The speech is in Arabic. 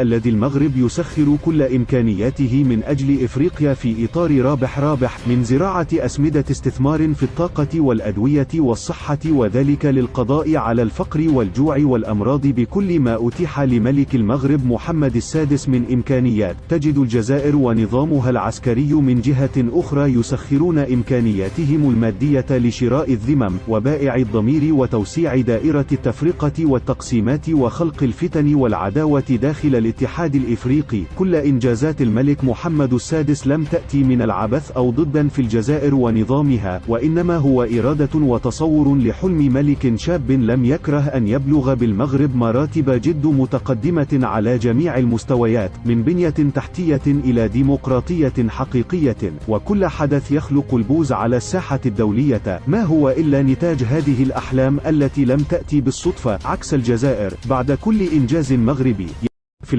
الذي المغرب يسخر كل إمكانياته من أجل إفريقيا في إطار رابح من زراعة أسمدة استثمار في الطاقة والأدوية والصحة، وذلك للقضاء على الفقر والجوع والأمراض بكل ما أتيح لملك المغرب محمد السادس من إمكانيات. تجد الجزائر ونظامها العسكري من جهة أخرى يسخرون إمكانياتهم المادية لشراء الذمم وبائع الضمير وتوسيع دائرة التفرقة والتقسيمات وخلق الفتن والعداوة داخل الاتحاد الإفريقي. كل إنجازات الملك محمد السادس لم تأتي من العبث أو ضدا في الجزائر ونظامها، وإنما هو إرادة وتصور لحلم ملك شاب لم يكره أن يبلغ بالمغرب مراتب جد متقدمة على جميع المستويات، من بنية تحتية إلى ديمقراطية حقيقية. وكل حدث يخلق البوز على الساحة الدولية ما هو إلا نتاج هذه الأحلام التي لم تأتي بالصدفة، عكس الجزائر بعد كل إنجاز مغربي. في